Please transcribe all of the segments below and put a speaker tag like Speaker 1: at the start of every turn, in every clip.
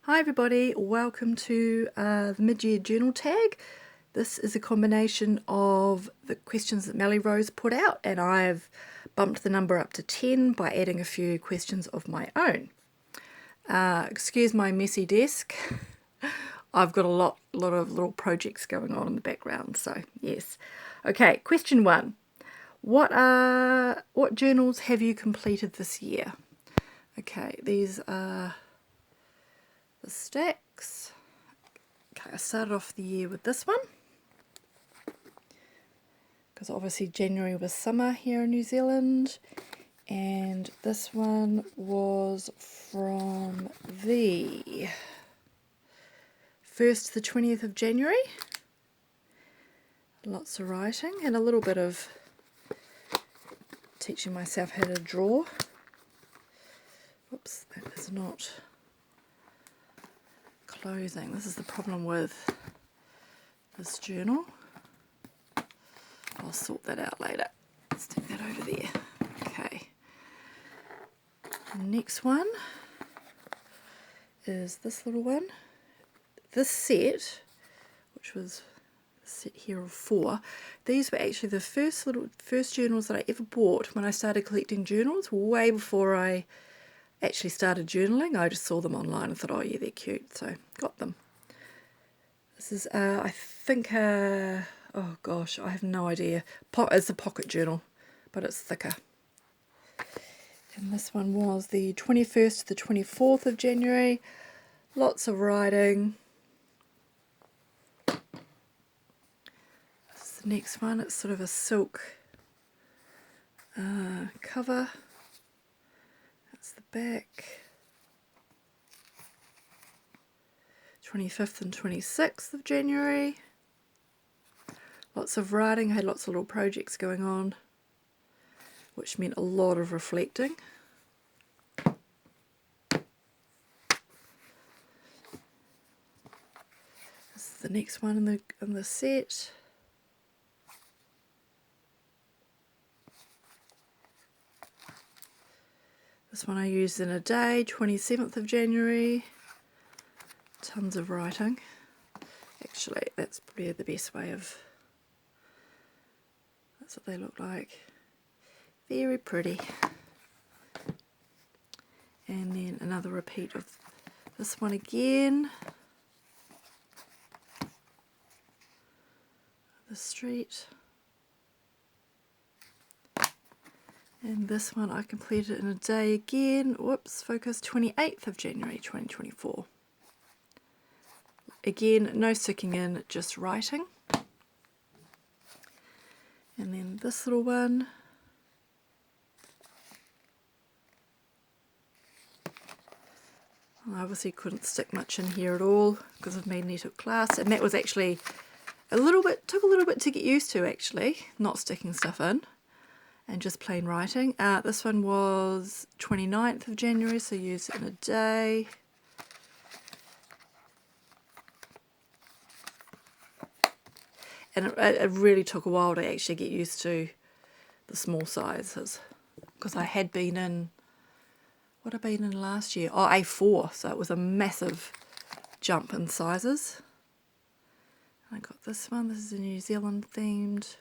Speaker 1: Hi everybody, welcome to the mid-year journal tag. This is a combination of the questions that Melly Rose put out, and I've bumped the number up to 10 by adding a few questions of my own. Excuse my messy desk. I've got a lot of little projects going on in the background, so yes. Okay, question 1. What journals have you completed this year? Okay, these are the stacks. Okay, I started off the year with this one because obviously January was summer here in New Zealand, and this one was from the 1st to the 20th of January. Lots of writing and a little bit of teaching myself how to draw. Whoops, that is not closing. This is the problem with this journal. I'll sort that out later. Stick that over there. Okay. Next one is this little one. This set, which was a set here of 4, these were actually the first journals that I ever bought when I started collecting journals, way before I actually started journaling. I just saw them online and thought, oh yeah, they're cute, so got them. This is, I think, oh gosh, I have no idea. It's a pocket journal, but it's thicker. And this one was the 21st to the 24th of January. Lots of writing. This is the next one. It's sort of a silk cover. That's the back. 25th and 26th of January. Lots of writing. I had lots of little projects going on, which meant a lot of reflecting. This is the next one in the set. This one I used in a day, 27th of January. Tons of writing. Actually, that's probably the best way of... That's what they look like. Very pretty. And then another repeat of this one again. The street. And this one I completed in a day again. Whoops, focus, 28th of January 2024. Again, no sticking in, just writing. And then this little one. I obviously couldn't stick much in here at all because of magnetic glass, and that was actually took a little bit to get used to, actually, not sticking stuff in and just plain writing. This one was 29th of January, so used it in a day. And it really took a while to actually get used to the small sizes, because I had been in, what had I been in last year? Oh, A4, so it was a massive jump in sizes. I got this one. This is a New Zealand themed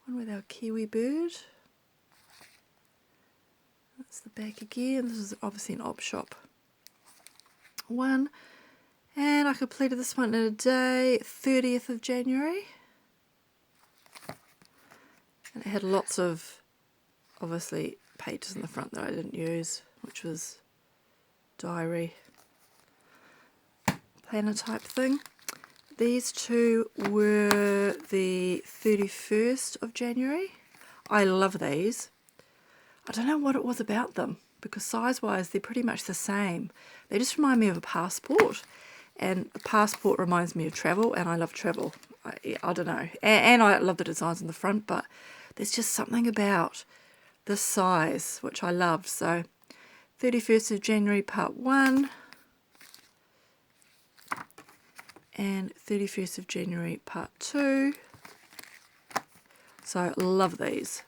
Speaker 1: one with our kiwi bird. That's the back again. This is obviously an op shop one. And I completed this one in a day, 30th of January. And it had lots of, obviously, pages in the front that I didn't use, which was diary, planner type thing. These two were the 31st of January. I love these. I don't know what it was about them, because size-wise they're pretty much the same. They just remind me of a passport, and a passport reminds me of travel, and I love travel. I don't know. And I love the designs on the front, but there's just something about this size which I love. So 31st of January part 1 and 31st of January part 2. So love these.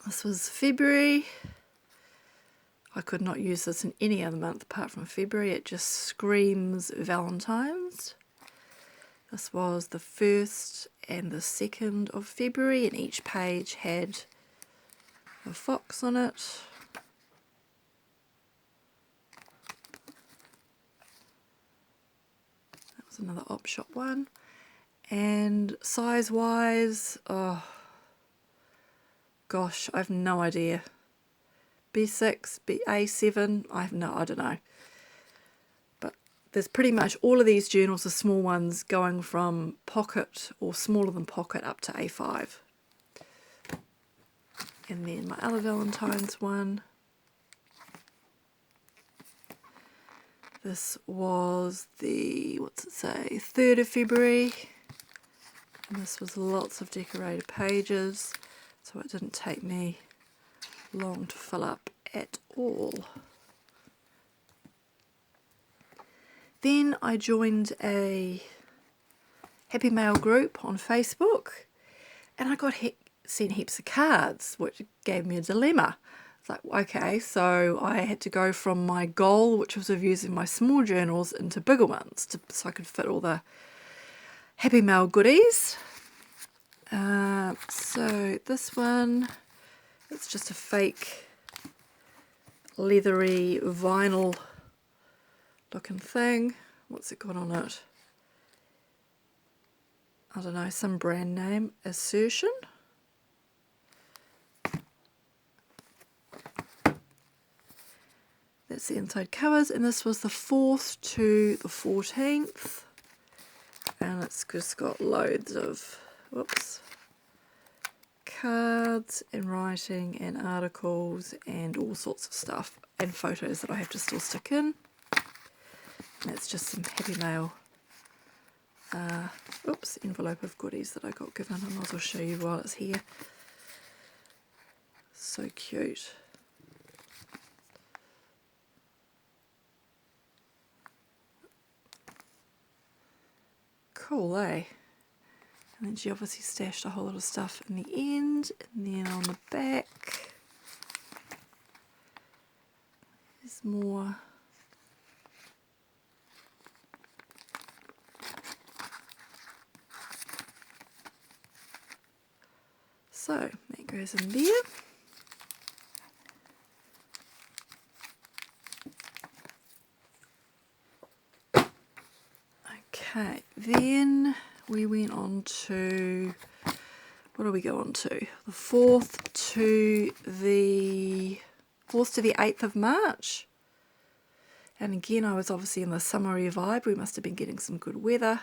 Speaker 1: This was February. I could not use this in any other month apart from February. It just screams Valentine's. This was the 1st and the 2nd of February, and each page had a fox on it. That was another Op Shop one. And size-wise, oh gosh, I have no idea. B6, A7, I don't know. But there's pretty much all of these journals are small ones going from pocket or smaller than pocket up to A5. And then my other Valentine's one. This was the, what's it say, 3rd of February. And this was lots of decorated pages, so it didn't take me long to fill up at all. Then I joined a Happy Mail group on Facebook, and I got sent heaps of cards, which gave me a dilemma. It's like, okay, so I had to go from my goal, which was of using my small journals, into bigger ones so I could fit all the Happy Mail goodies. So this one, it's just a fake leathery vinyl looking thing. What's it got on it? I don't know, some brand name. Assertion. That's the inside covers, and this was the 4th to the 14th. And it's just got loads of, whoops, cards and writing and articles and all sorts of stuff and photos that I have to still stick in. And it's just some Happy Mail envelope of goodies that I got given. I might as well show you while it's here. So cute. Cool, eh? And then she obviously stashed a whole lot of stuff in the end. And then on the back, there's more. So that goes in there. Okay, then we went on to, what do we go on to? The 4th to the 8th of March. And again, I was obviously in the summery vibe. We must have been getting some good weather.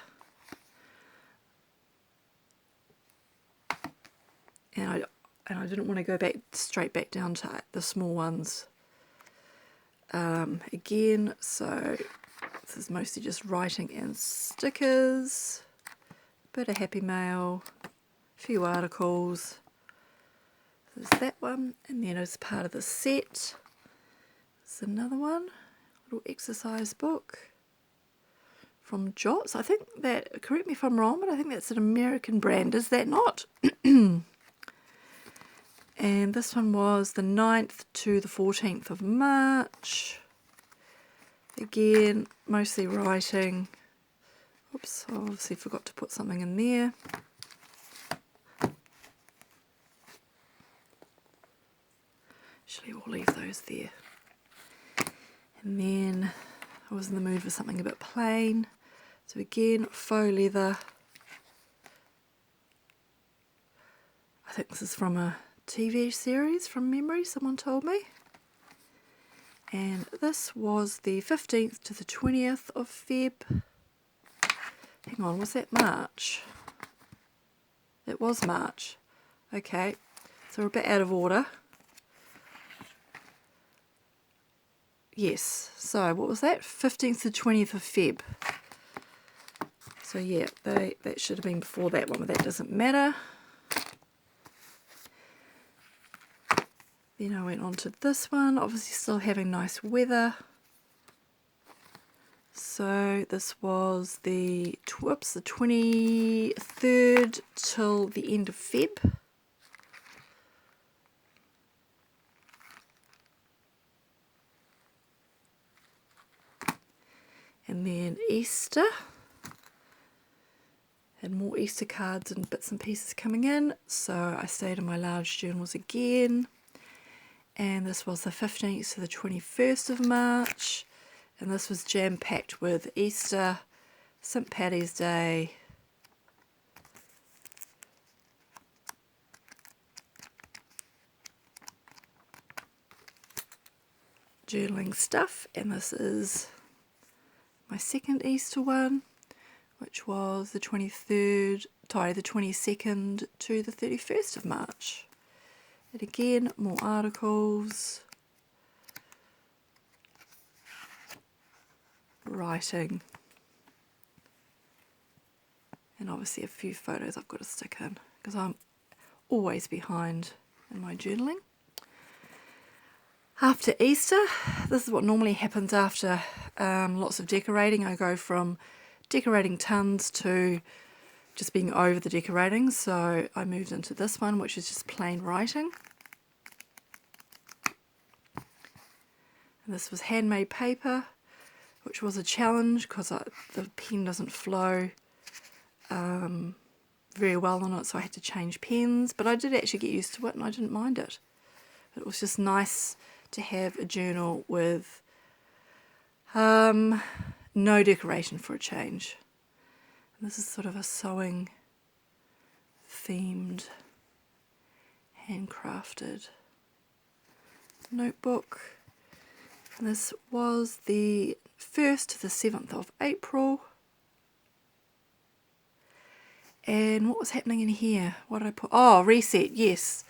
Speaker 1: And I didn't want to go straight back down to the small ones again. So this is mostly just writing and stickers, a bit of Happy Mail, a few articles. There's that one, and then as part of the set, there's another one, little exercise book from Jots. I think that, correct me if I'm wrong, but I think that's an American brand, is that not? And this one was the 9th to the 14th of March. Again, mostly writing. Oops, I obviously forgot to put something in there. Actually, we'll leave those there. And then I was in the mood for something a bit plain. So again, faux leather. I think this is from a TV series from memory, someone told me. And this was the 15th to the 20th of Feb. Hang on, was that March? It was March. Okay, so we're a bit out of order. Yes, so what was that? 15th to 20th of Feb. So yeah, that should have been before that one, but that doesn't matter. Then I went on to this one, obviously still having nice weather. So this was the 23rd till the end of Feb. And then Easter. Had more Easter cards and bits and pieces coming in, so I stayed in my large journals again. And this was the 15th to the 21st of March. And this was jam-packed with Easter, St. Paddy's Day, journaling stuff. And this is my second Easter one, which was the 22nd to the 31st of March. And again, more articles, writing, and obviously a few photos I've got to stick in because I'm always behind in my journaling. After Easter, this is what normally happens after lots of decorating. I go from decorating tons to just being over the decorating, so I moved into this one, which is just plain writing. And this was handmade paper, which was a challenge because the pen doesn't flow very well on it, so I had to change pens, but I did actually get used to it and I didn't mind it. It was just nice to have a journal with no decoration for a change. And this is sort of a sewing themed, handcrafted notebook. And this was the 1st to the 7th of April. And what was happening in here? What did I put? Oh, reset, yes.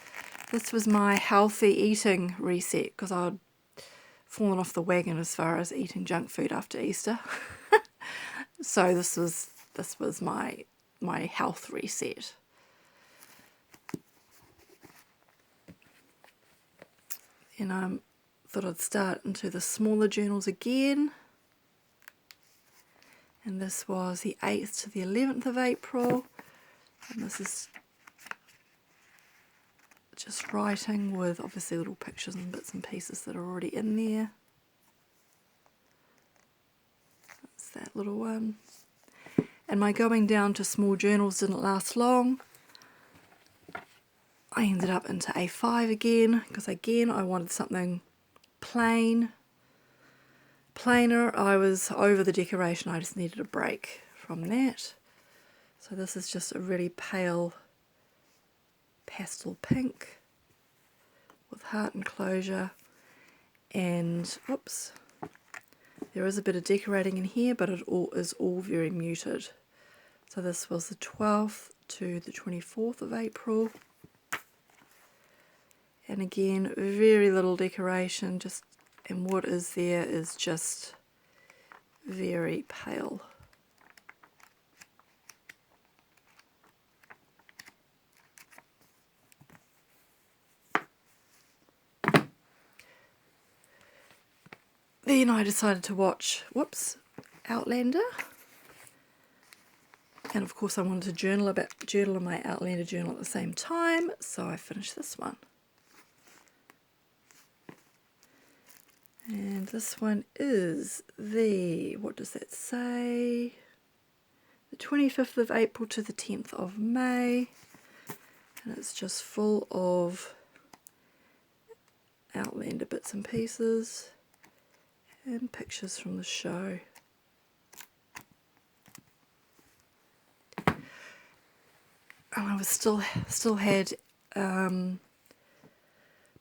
Speaker 1: This was my healthy eating reset because I'd fallen off the wagon as far as eating junk food after Easter. So this was my health reset. And I thought I'd start into the smaller journals again. And this was the 8th to the 11th of April. And this is just writing with obviously little pictures and bits and pieces that are already in there. That's that little one. And my going down to small journals didn't last long. I ended up into A5 again because again I wanted something plainer. I was over the decoration, I just needed a break from that. So this is just a really pale pastel pink with heart enclosure, and whoops, there is a bit of decorating in here, but it is all very muted. So this was the 12th to the 24th of April, and again very little decoration, and what is there is just very pale. Then I decided to watch, Outlander. And of course I wanted to journal in my Outlander journal at the same time, so I finished this one. And this one is what does that say? The 25th of April to the 10th of May. And it's just full of Outlander bits and pieces and pictures from the show. And I was still had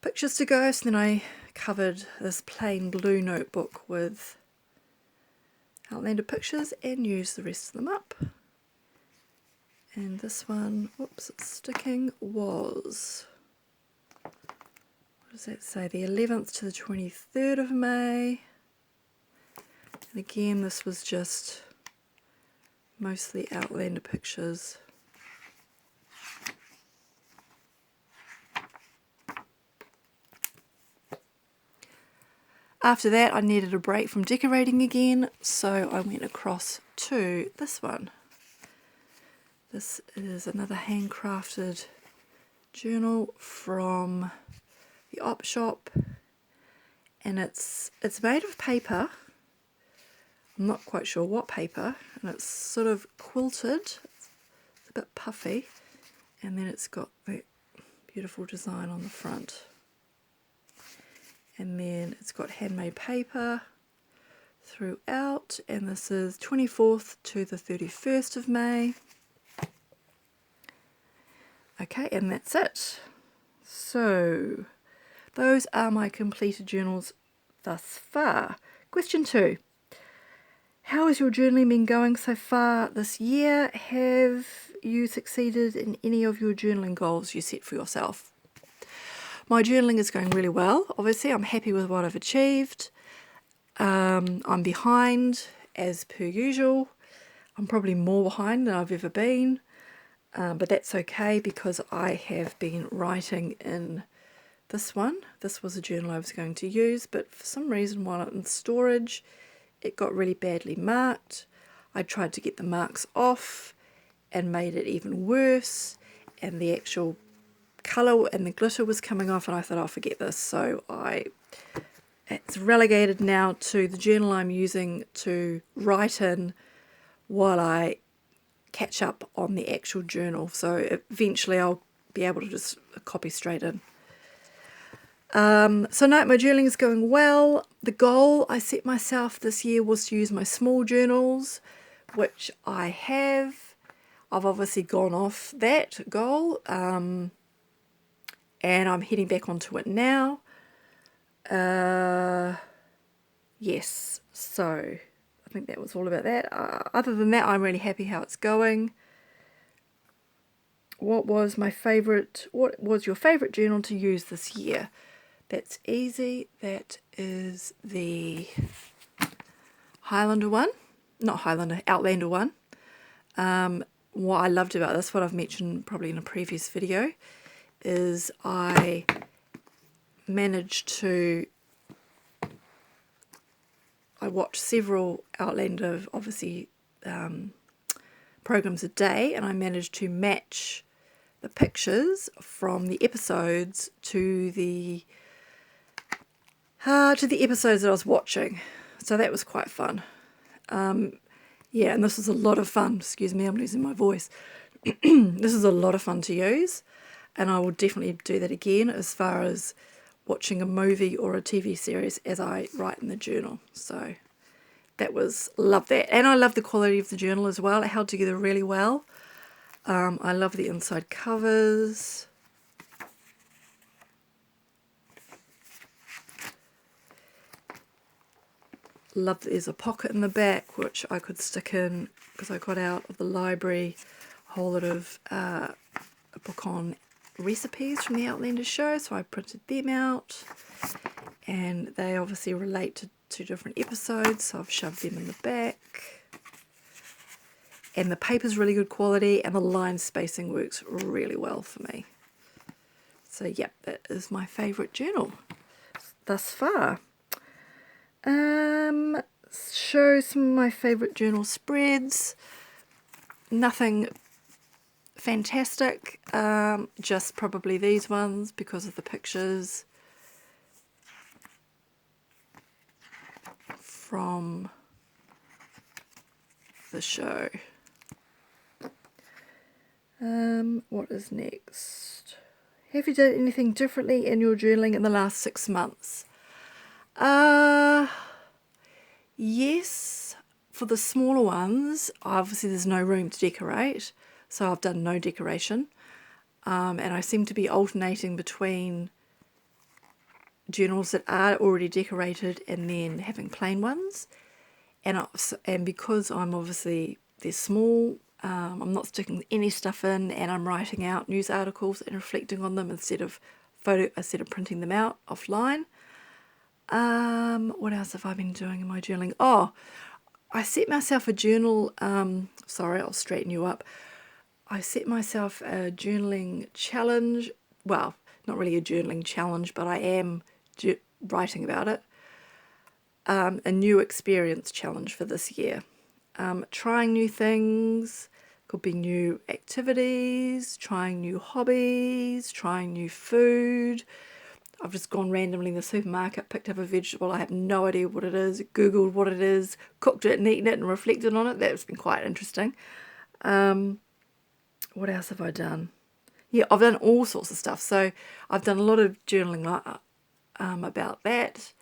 Speaker 1: pictures to go, so then I covered this plain blue notebook with Outlander pictures and used the rest of them up. And this one, it's sticking, was, what does that say, the 11th to the 23rd of May. And again, this was just mostly Outlander pictures. After that, I needed a break from decorating again, so I went across to this one. This is another handcrafted journal from the Op Shop, and it's made of paper, I'm not quite sure what paper, and it's sort of quilted. It's a bit puffy, and then it's got that beautiful design on the front. And then it's got handmade paper throughout, and this is 24th to the 31st of May. Okay, and that's it. So those are my completed journals thus far. Question 2. How has your journaling been going so far this year? Have you succeeded in any of your journaling goals you set for yourself? My journaling is going really well. Obviously, I'm happy with what I've achieved. I'm behind as per usual. I'm probably more behind than I've ever been, but that's okay because I have been writing in this one. This was a journal I was going to use, but for some reason while in storage, it got really badly marked. I tried to get the marks off and made it even worse, and the actual colour and the glitter was coming off, and I thought, I'll forget this. So it's relegated now to the journal I'm using to write in while I catch up on the actual journal. So eventually I'll be able to just copy straight in. So no, my journaling is going well. The goal I set myself this year was to use my small journals, which I have. I've obviously gone off that goal, and I'm heading back onto it now. Yes, so I think that was all about that. Other than that, I'm really happy how it's going. What was your favourite journal to use this year? That's easy. That is the Outlander one. What I loved about this, what I've mentioned probably in a previous video, is I watch several Outlander, obviously, programs a day, and I managed to match the pictures from the episodes to the episodes that I was watching. So that was quite fun. Yeah, and this was a lot of fun. Excuse me, I'm losing my voice. This is a lot of fun to use, and I will definitely do that again as far as watching a movie or a TV series as I write in the journal. So love that. And I love the quality of the journal as well. It held together really well. I love the inside covers. Love that there's a pocket in the back which I could stick in, because I got out of the library a whole lot of a book on recipes from the Outlander show, so I printed them out, and they obviously relate to two different episodes, so I've shoved them in the back. And the paper's really good quality, and the line spacing works really well for me. So yep, that is my favourite journal thus far. Show some of my favourite journal spreads. Nothing fantastic, just probably these ones because of the pictures from the show. What is next? Have you done anything differently in your journaling in the last 6 months? Yes, for the smaller ones, obviously there's no room to decorate, so I've done no decoration, and I seem to be alternating between journals that are already decorated and then having plain ones, and because they're small, I'm not sticking any stuff in, and I'm writing out news articles and reflecting on them instead of printing them out offline. What else have I been doing in my journaling? Oh, I set myself a journal, sorry, I'll straighten you up. I set myself a journaling challenge. Well, not really a journaling challenge, but I am writing about it. A new experience challenge for this year. Trying new things, could be new activities, trying new hobbies, trying new food, I've just gone randomly in the supermarket, picked up a vegetable, I have no idea what it is, Googled what it is, cooked it and eaten it and reflected on it. That's been quite interesting. What else have I done? Yeah, I've done all sorts of stuff. So I've done a lot of journaling about that.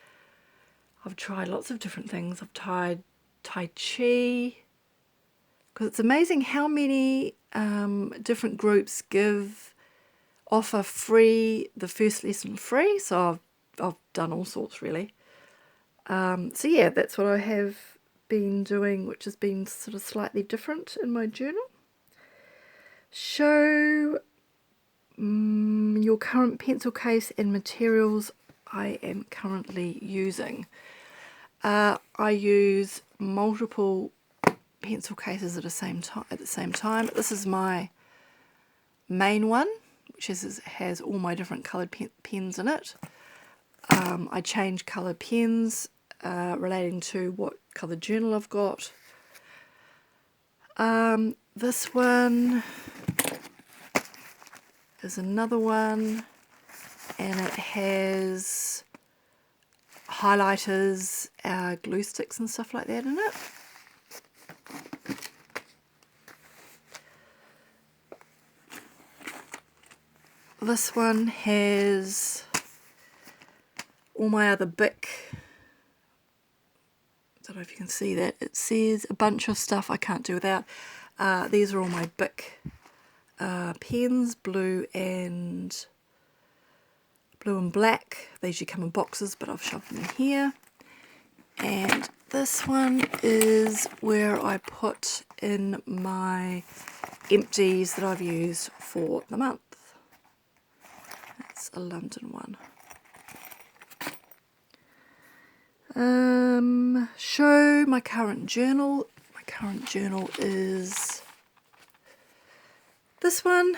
Speaker 1: I've tried lots of different things. I've tried Tai Chi, because it's amazing how many different groups offer free, the first lesson free. So I've done all sorts really. So yeah, that's what I have been doing, which has been sort of slightly different in my journal. Show your current pencil case and materials I am currently using. I use multiple pencil cases at the same time. This is my main one, which has all my different coloured pens in it. I change coloured pens relating to what coloured journal I've got. This one is another one, and it has highlighters, glue sticks and stuff like that in it. This one has all my other Bic. I don't know if you can see that. It says a bunch of stuff I can't do without. These are all my Bic pens, blue and black. They usually come in boxes, but I've shoved them in here. And this one is where I put in my empties that I've used for the month. That's a London one. Show my current journal. My current journal is this one.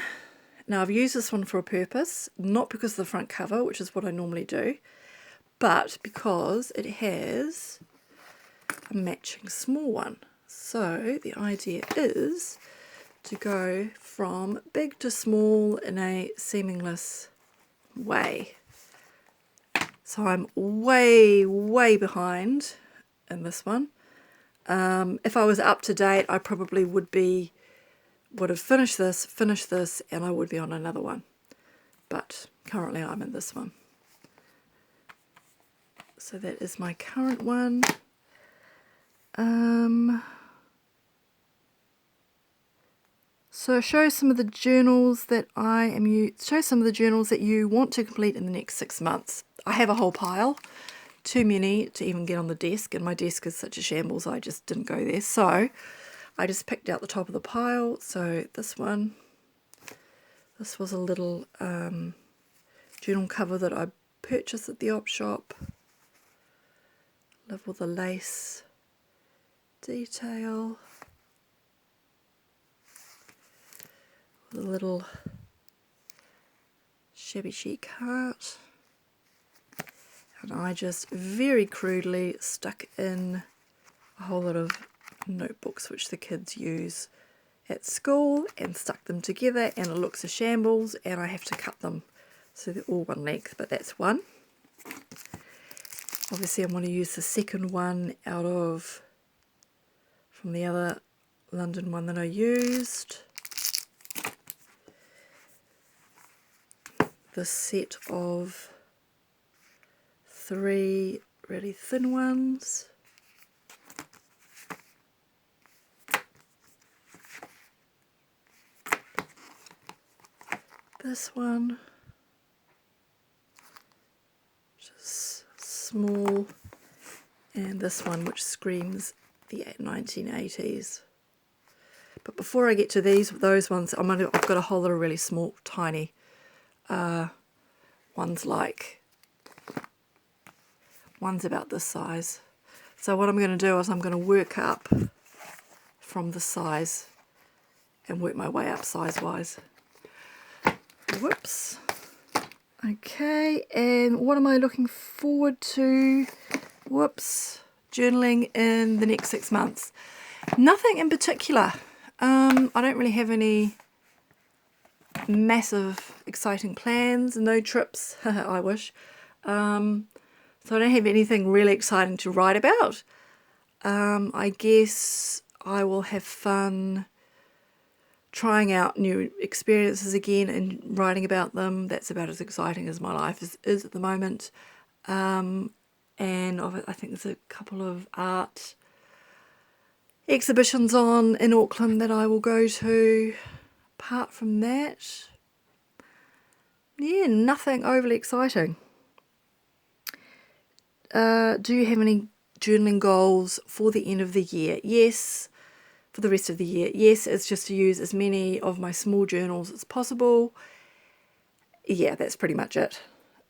Speaker 1: Now I've used this one for a purpose, not because of the front cover, which is what I normally do, but because it has a matching small one. So the idea is to go from big to small in a seamless way. So I'm way behind in this one. If I was up to date, I probably would have finished this, and I would be on another one. But currently I'm in this one. So that is my current one. So show some of the journals that show some of the journals that you want to complete in the next 6 months. I have a whole pile, too many to even get on the desk, and my desk is such a shambles, I just didn't go there. So I just picked out the top of the pile. So this one, this was a little journal cover that I purchased at the op shop. Love all the lace detail. The little shabby chic heart. And I just very crudely stuck in a whole lot of notebooks which the kids use at school and stuck them together, and it looks a shambles, and I have to cut them so they're all one length, but that's one. Obviously I'm going to use the second one from the other London one that I used. This set of 3 really thin ones. This one, which is small, and this one which screams the 1980s. But before I get to those ones, I've got a whole lot of really small, tiny one's about this size. So what I'm going to do is I'm going to work up from the size and work my way up size wise. Whoops. Okay, and what am I looking forward to? Whoops. Journaling in the next 6 months. Nothing in particular. I don't really have any massive exciting plans, no trips, I wish. So I don't have anything really exciting to write about. I guess I will have fun trying out new experiences again and writing about them. That's about as exciting as my life is at the moment. And I think there's a couple of art exhibitions on in Auckland that I will go to. Apart from that, yeah, nothing overly exciting. Do you have any journaling goals for the end of the year? Yes. For the rest of the year, yes, it's just to use as many of my small journals as possible. Yeah, that's pretty much it.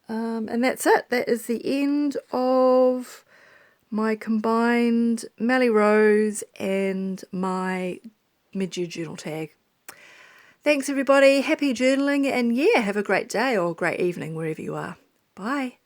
Speaker 1: And that's it. That is the end of my combined Mallie Rose and my mid-year journal tag. Thanks everybody, happy journaling, and yeah, have a great day or great evening wherever you are. Bye.